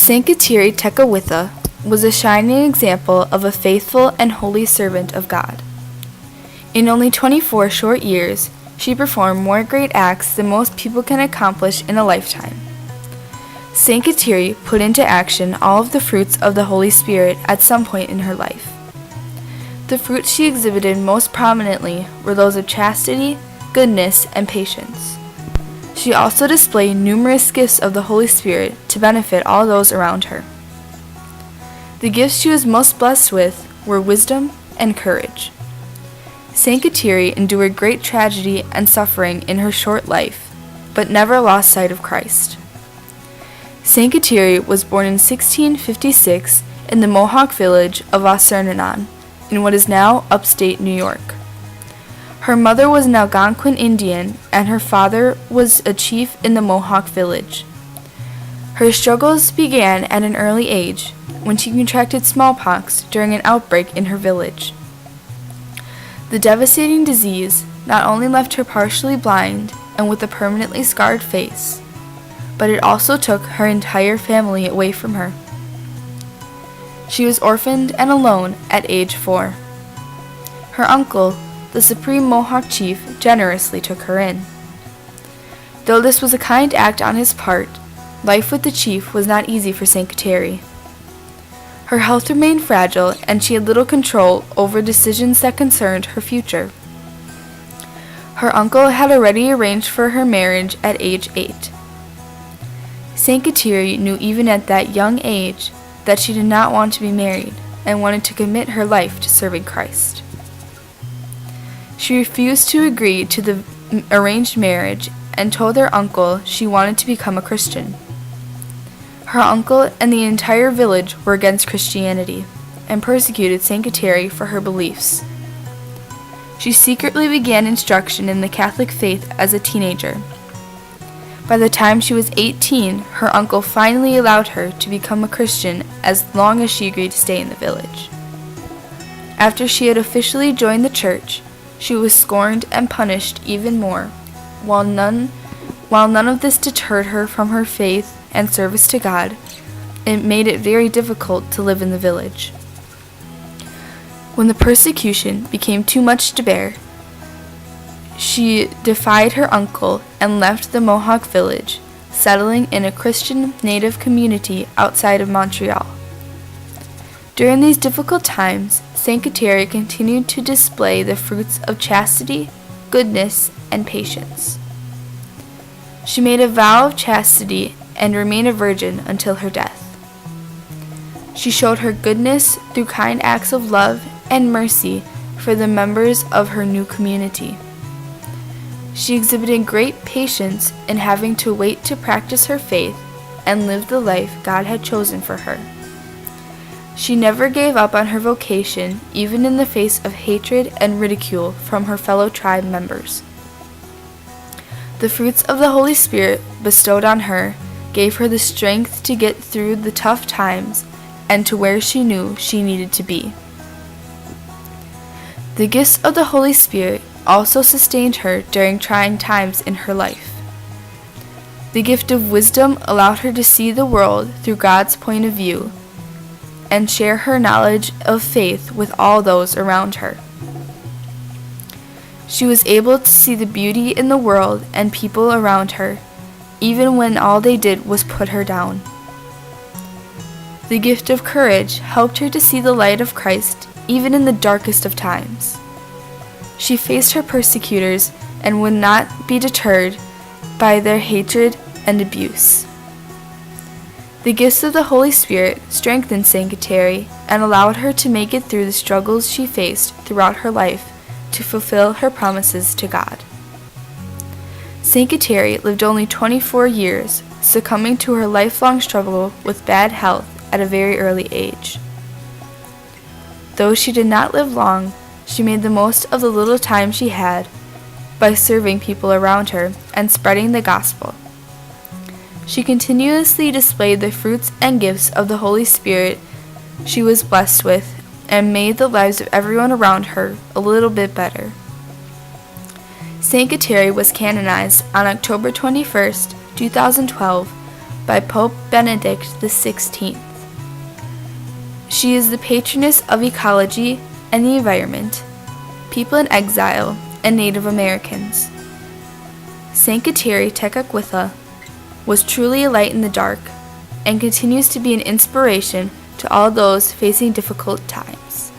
Saint Kateri Tekakwitha was a shining example of a faithful and holy servant of God. In only 24 short years, she performed more great acts than most people can accomplish in a lifetime. Saint Kateri put into action all of the fruits of the Holy Spirit at some point in her life. The fruits she exhibited most prominently were those of chastity, goodness, and patience. She also displayed numerous gifts of the Holy Spirit to benefit all those around her. The gifts she was most blessed with were wisdom and courage. Saint Kateri endured great tragedy and suffering in her short life, but never lost sight of Christ. Saint Kateri was born in 1656 in the Mohawk village of Wassernanon, in what is now upstate New York. Her mother was an Algonquin Indian, and her father was a chief in the Mohawk village. Her struggles began at an early age, when she contracted smallpox during an outbreak in her village. The devastating disease not only left her partially blind and with a permanently scarred face, but it also took her entire family away from her. She was orphaned and alone at age 4. Her uncle, the supreme Mohawk chief, generously took her in. Though this was a kind act on his part, life with the chief was not easy for Saint Kateri. Her health remained fragile, and she had little control over decisions that concerned her future. Her uncle had already arranged for her marriage at age 8. Saint Kateri knew even at that young age that she did not want to be married and wanted to commit her life to serving Christ. She refused to agree to the arranged marriage and told her uncle she wanted to become a Christian. Her uncle and the entire village were against Christianity and persecuted Saint Kateri for her beliefs. She secretly began instruction in the Catholic faith as a teenager. By the time she was 18, her uncle finally allowed her to become a Christian as long as she agreed to stay in the village. After she had officially joined the church, she was scorned and punished even more, while none of this deterred her from her faith and service to God. It made it very difficult to live in the village. When the persecution became too much to bear, she defied her uncle and left the Mohawk village, settling in a Christian native community outside of Montreal. During these difficult times, Saint Kateri continued to display the fruits of chastity, goodness, and patience. She made a vow of chastity and remained a virgin until her death. She showed her goodness through kind acts of love and mercy for the members of her new community. She exhibited great patience in having to wait to practice her faith and live the life God had chosen for her. She never gave up on her vocation, even in the face of hatred and ridicule from her fellow tribe members. The fruits of the Holy Spirit bestowed on her gave her the strength to get through the tough times and to where she knew she needed to be. The gifts of the Holy Spirit also sustained her during trying times in her life. The gift of wisdom allowed her to see the world through God's point of view and share her knowledge of faith with all those around her. She was able to see the beauty in the world and people around her, even when all they did was put her down. The gift of courage helped her to see the light of Christ even in the darkest of times. She faced her persecutors and would not be deterred by their hatred and abuse. The gifts of the Holy Spirit strengthened Saint Kateri and allowed her to make it through the struggles she faced throughout her life to fulfill her promises to God. Saint Kateri lived only 24 years, succumbing to her lifelong struggle with bad health at a very early age. Though she did not live long, she made the most of the little time she had by serving people around her and spreading the gospel. She continuously displayed the fruits and gifts of the Holy Spirit she was blessed with and made the lives of everyone around her a little bit better. Saint Kateri was canonized on October 21, 2012 by Pope Benedict XVI. She is the patroness of ecology and the environment, people in exile, and Native Americans. Saint Kateri Tekakwitha was truly a light in the dark and continues to be an inspiration to all those facing difficult times.